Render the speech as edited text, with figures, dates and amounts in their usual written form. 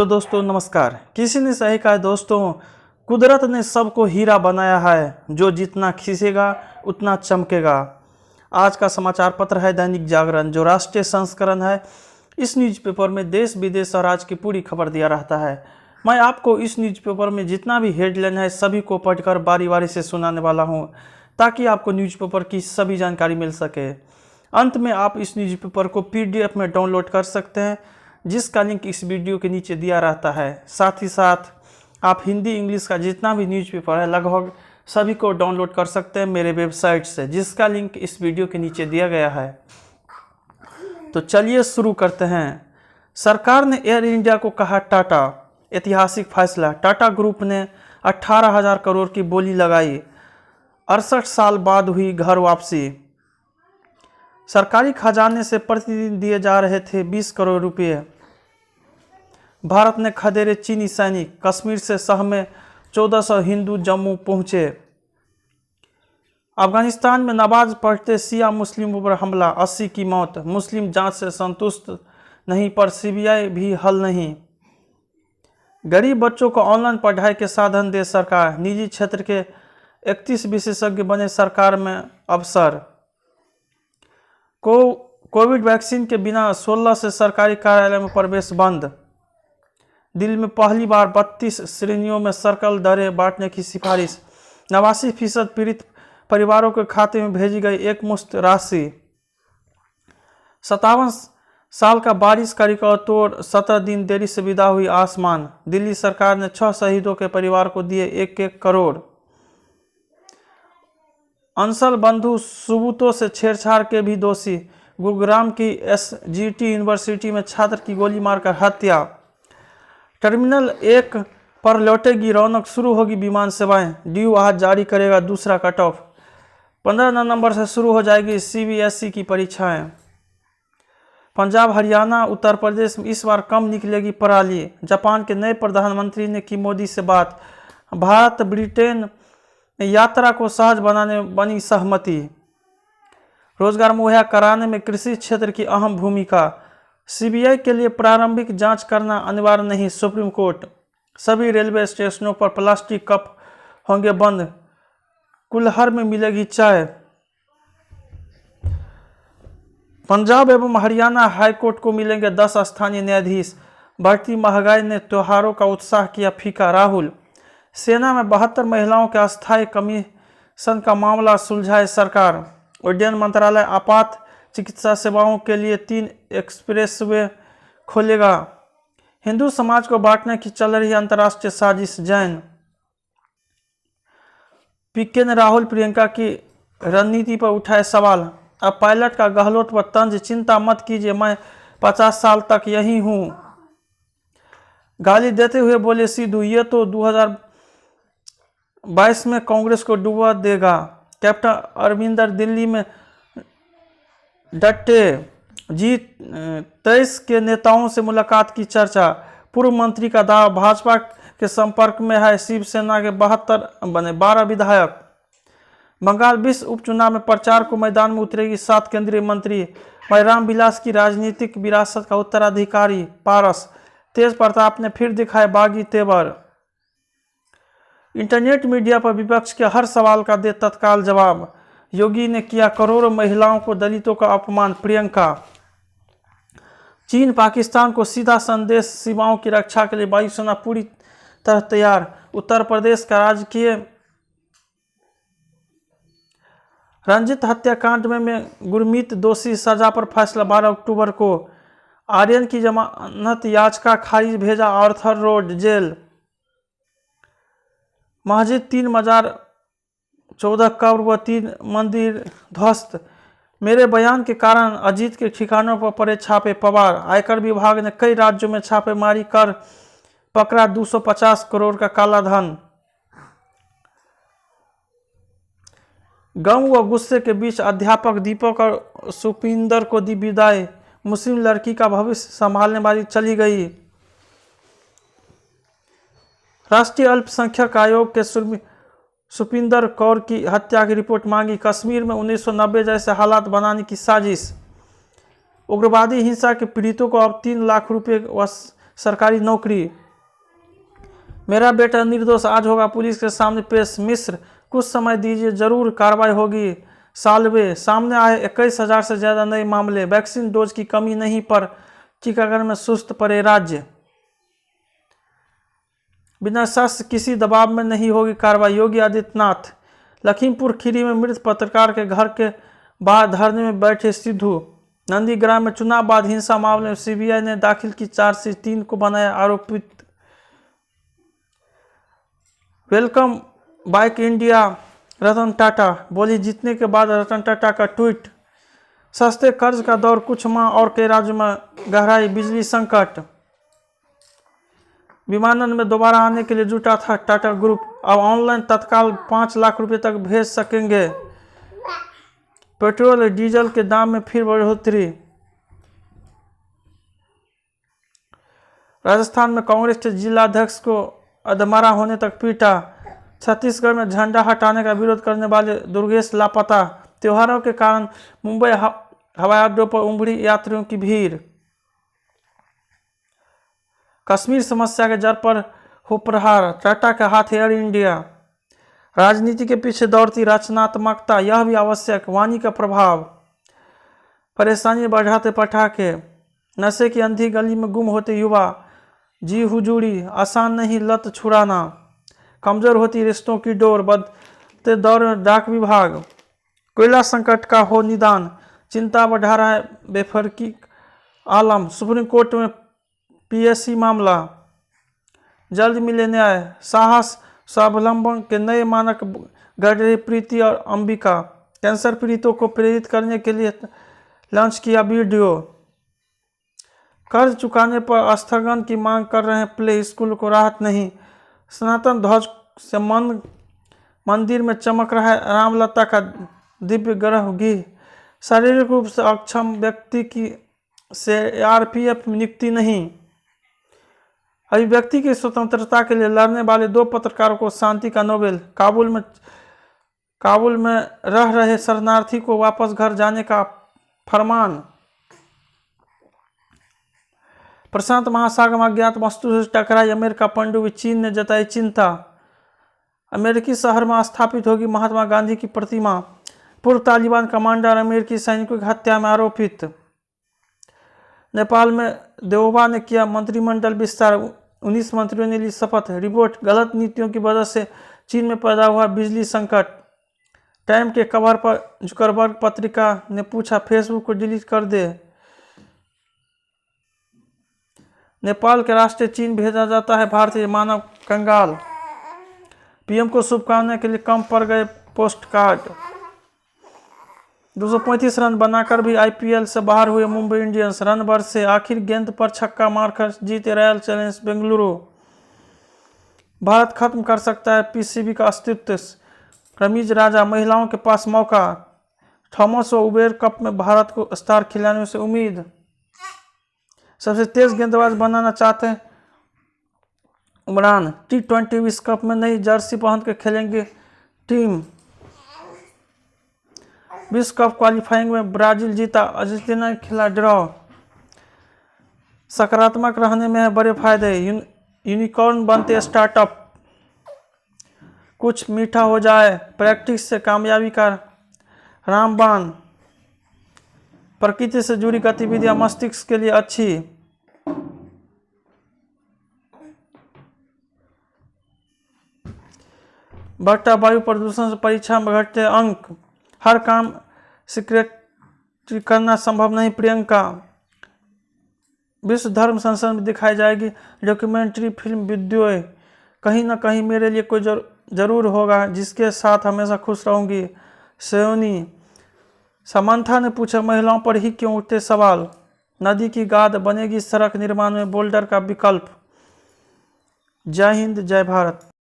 Hello दोस्तों, नमस्कार। किसी ने सही कहा है दोस्तों, कुदरत ने सबको हीरा बनाया है, जो जितना खींचेगा उतना चमकेगा। आज का समाचार पत्र है दैनिक जागरण, जो राष्ट्रीय संस्करण है। इस न्यूज़पेपर में देश विदेश और आज की पूरी खबर दिया रहता है। मैं आपको इस न्यूज़पेपर में जितना भी हेडलाइन है सभी को पढ़कर बारी बारी से सुनाने वाला हूँ, ताकि आपको न्यूज़पेपर की सभी जानकारी मिल सके। अंत में आप इस न्यूज़पेपर को PDF में डाउनलोड कर सकते हैं, जिसका लिंक इस वीडियो के नीचे दिया रहता है। साथ ही साथ आप हिंदी इंग्लिश का जितना भी न्यूज़पेपर है लगभग सभी को डाउनलोड कर सकते हैं मेरे वेबसाइट से, जिसका लिंक इस वीडियो के नीचे दिया गया है। तो चलिए शुरू करते हैं। सरकार ने एयर इंडिया को कहा टाटा, ऐतिहासिक फैसला। टाटा ग्रुप ने 18,000 करोड़ की बोली लगाई। 68 साल बाद हुई घर वापसी। सरकारी खजाने से प्रतिदिन दिए जा रहे थे 20 करोड़ रुपये। भारत ने खदेड़े चीनी सैनिक। कश्मीर से शह में 1400 हिंदू जम्मू पहुंचे। अफगानिस्तान में नमाज पढ़ते शिया मुस्लिमों पर हमला, 80 की मौत। मुस्लिम जांच से संतुष्ट नहीं पर CBI भी हल नहीं। गरीब बच्चों को ऑनलाइन पढ़ाई के साधन दे सरकार। निजी क्षेत्र के 31 विशेषज्ञ बने सरकार में अफसर। कोविड वैक्सीन के बिना 16 से सरकारी कार्यालय में प्रवेश बंद। दिल्ली में पहली बार 32 श्रेणियों में सर्कल दरें बांटने की सिफारिश। 89% पीड़ित परिवारों के खाते में भेजी गई एकमुश्त राशि। 57 साल का बारिश का रिकॉर्ड तोड़ 17 दिन देरी से विदा हुई आसमान। दिल्ली सरकार ने 6 शहीदों के परिवार को दिए 1-1 करोड़। अंसल बंधु सुबूतों से छेड़छाड़ के भी दोषी। गुरुग्राम की SGT यूनिवर्सिटी में छात्र की गोली मारकर हत्या। टर्मिनल 1 पर लौटेगी रौनक, शुरू होगी विमान सेवाएं। DU आज जारी करेगा दूसरा कट ऑफ। 15 नवंबर से शुरू हो जाएगी CBSE की परीक्षाएं। पंजाब, हरियाणा, उत्तर प्रदेश में इस बार कम निकलेगी पराली। जापान के नए प्रधानमंत्री ने की मोदी से बात। भारत ब्रिटेन यात्रा को सहज बनाने बनी सहमति। रोजगार मुहैया कराने में कृषि क्षेत्र की अहम भूमिका। CBI के लिए प्रारंभिक जांच करना अनिवार्य नहीं, सुप्रीम कोर्ट। सभी रेलवे स्टेशनों पर प्लास्टिक कप होंगे बंद। कुल्हड़ में मिलेगी चाय। पंजाब एवं हरियाणा हाईकोर्ट को मिलेंगे 10 स्थानीय न्यायाधीश। बढ़ती महंगाई ने त्योहारों का उत्साह किया फीका। राहुल, सेना में 72 महिलाओं के अस्थायी कमीशन का मामला सुलझाए सरकार। उड्डयन मंत्रालय आपात चिकित्सा सेवाओं के लिए 3 एक्सप्रेसवे खोलेगा। हिंदू समाज को बांटने की चल रही अंतर्राष्ट्रीय साजिश। जैन, PK ने राहुल प्रियंका की रणनीति पर उठाए सवाल। अब पायलट का गहलोत पर तंज, चिंता मत कीजिए, मैं 50 साल तक यही हूं। गाली देते हुए बोले सिद्धू, ये तो 2022 में कांग्रेस को डुबा देगा। कैप्टन अरविंदर दिल्ली में डटे। G23 के नेताओं से मुलाकात की चर्चा। पूर्व मंत्री का दावा, भाजपा के संपर्क में है शिवसेना के 12 विधायक। बंगाल विश्व उपचुनाव में प्रचार को मैदान में उतरेगी 7 केंद्रीय मंत्री। भाई रामविलास की राजनीतिक विरासत का उत्तराधिकारी पारस। तेज प्रताप ने फिर दिखाए बागी तेवर। इंटरनेट मीडिया पर विपक्ष के हर सवाल का दे तत्काल जवाब। योगी ने किया करोड़ों महिलाओं को दलितों का अपमान। प्रियंका, चीन पाकिस्तान को सीधा संदेश, सीमाओं की रक्षा के लिए वायुसेना पूरी तरह तैयार। उत्तर प्रदेश का राजकीय रंजित हत्याकांड में गुरमीत दोषी, सजा पर फैसला 12 अक्टूबर को। आर्यन की जमानत याचिका खारिज, भेजा आर्थर रोड जेल। मस्जिद 3 मजार 14 कब्र व 3 मंदिर ध्वस्त। मेरे बयान के कारण अजीत के ठिकानों पर पड़े छापे। पवार, आयकर विभाग ने कई राज्यों में छापेमारी कर पकड़ा 250 करोड़ का काला धन। गम व गुस्से के बीच अध्यापक दीपक और सुपिंदर को दी विदाई। मुस्लिम लड़की का भविष्य संभालने वाली चली गई। राष्ट्रीय अल्पसंख्यक आयोग के सुपिंदर कौर की हत्या की रिपोर्ट मांगी। कश्मीर में 1990 जैसे हालात बनाने की साजिश। उग्रवादी हिंसा के पीड़ितों को अब 3 लाख रुपए व सरकारी नौकरी। मेरा बेटा निर्दोष, आज होगा पुलिस के सामने पेश। मिस्र, कुछ समय दीजिए, जरूर कार्रवाई होगी। साल्वे, सामने आए 21,000 से ज़्यादा नए मामले। वैक्सीन डोज की कमी नहीं पर टीकाकरण में सुस्त पड़े राज्य। बिना शस्त्र किसी दबाव में नहीं होगी कार्रवाई, योगी आदित्यनाथ। लखीमपुर खीरी में मृत पत्रकार के घर के बाहर धरने में बैठे सिद्धू। नंदीग्राम में चुनाव बाद हिंसा मामले में सीबीआई ने दाखिल की चार्जशीट, 3 को बनाया आरोपित। Welcome bike India, Ratan Tata बोली जीतने के बाद रतन टाटा का ट्वीट। सस्ते कर्ज का दौर कुछ माह और कई राज्यों में गहराई बिजली संकट। विमानन में दोबारा आने के लिए जुटा था टाटा ग्रुप, अब ऑनलाइन तत्काल 5 लाख रुपए तक भेज सकेंगे। पेट्रोल और डीजल के दाम में फिर बढ़ोतरी। राजस्थान में कांग्रेस के जिलाध्यक्ष को अधमरा होने तक पीटा। छत्तीसगढ़ में झंडा हटाने का विरोध करने वाले दुर्गेश लापता। त्योहारों के कारण मुंबई हवाई अड्डों पर उमड़ी यात्रियों की भीड़। कश्मीर समस्या के जड़ पर हो प्रहार, टाटा के हाथ एयर इंडिया। राजनीति के पीछे दौड़ती रचनात्मकता, यह भी आवश्यक। वाणी का प्रभाव, परेशानी बढ़ाते पटाखे। नशे की अंधी गली में गुम होते युवा, जी हुजूरी, आसान नहीं लत छुड़ाना। कमजोर होती रिश्तों की डोर, बदलते दौर में डाक विभाग। कोयला संकट का हो निदान, चिंता बढ़ा रहा है बेफरकी आलम। सुप्रीम कोर्ट में पीएससी मामला, जल्द मिले न्याय। साहस स्वावलंबन के नए मानक गढ़ रही प्रीति और अंबिका। कैंसर पीड़ितों को प्रेरित करने के लिए लॉन्च किया वीडियो। कर्ज चुकाने पर स्थगन की मांग कर रहे प्ले स्कूल को राहत नहीं। सनातन ध्वज से मंदिर में चमक रहा है रामलता का दिव्य ग्रह घी। शारीरिक रूप से अक्षम व्यक्ति की से आरपीएफ नियुक्ति नहीं। अभिव्यक्ति की स्वतंत्रता के लिए लड़ने वाले 2 पत्रकारों को शांति का नोबेल। काबुल में रह रहे शरणार्थी को वापस घर जाने का फरमान। प्रशांत महासागर में अज्ञात वस्तु से टकराई अमेरिका पनडुब्बी, चीन ने जताई चिंता। अमेरिकी शहर में स्थापित होगी महात्मा गांधी की प्रतिमा। पूर्व तालिबान कमांडर अमेरिकी सैनिकों की हत्या में आरोपित। नेपाल में देवोबा ने किया मंत्रिमंडल विस्तार, 19 मंत्रियों ने ली शपथ। रिपोर्ट, गलत नीतियों की वजह से चीन में पैदा हुआ बिजली संकट। टाइम के कवर पर जुकरबर्ग पत्रिका ने पूछा फेसबुक को डिलीट कर दे। नेपाल के राष्ट्रीय चीन भेजा जाता है भारतीय मानव कंगाल। पीएम को शुभकामनाएं के लिए कम पड़ गए पोस्ट कार्ड। 235 रन बनाकर भी आईपीएल से बाहर हुए मुंबई इंडियंस। रन भर से आखिर गेंद पर छक्का मारकर जीते रॉयल चैलेंजर्स बेंगलुरु। भारत खत्म कर सकता है पीसीबी का अस्तित्व। रमीज राजा, महिलाओं के पास मौका। थॉमस व उबेर कप में भारत को स्टार खिलाड़ियों से उम्मीद। सबसे तेज गेंदबाज बनाना चाहते हैं उमरान। T20 विश्व कप में नई जर्सी पहन के खेलेंगे टीम। विश्व कप क्वालिफाइंग में ब्राजील जीता, अर्जेंटीना ने खेला ड्रॉ। सकारात्मक रहने में है बड़े फायदे, यूनिकॉर्न बनते स्टार्टअप। कुछ मीठा हो जाए, प्रैक्टिस से कामयाबी का रामबाण। प्रकृति से जुड़ी गतिविधियां मस्तिष्क के लिए अच्छी। बढ़ता वायु प्रदूषण से परीक्षा में घटते अंक। हर काम सिक्योरिटी करना संभव नहीं, प्रियंका। विश्व धर्म संसद में दिखाई जाएगी डॉक्यूमेंट्री फिल्म विद्रोह। कहीं ना कहीं मेरे लिए कोई जरूर होगा जिसके साथ हमेशा खुश रहूंगी, सोनी। समंथा ने पूछा महिलाओं पर ही क्यों उठते सवाल। नदी की गाद बनेगी सड़क निर्माण में बोल्डर का विकल्प। जय हिंद, जय भारत।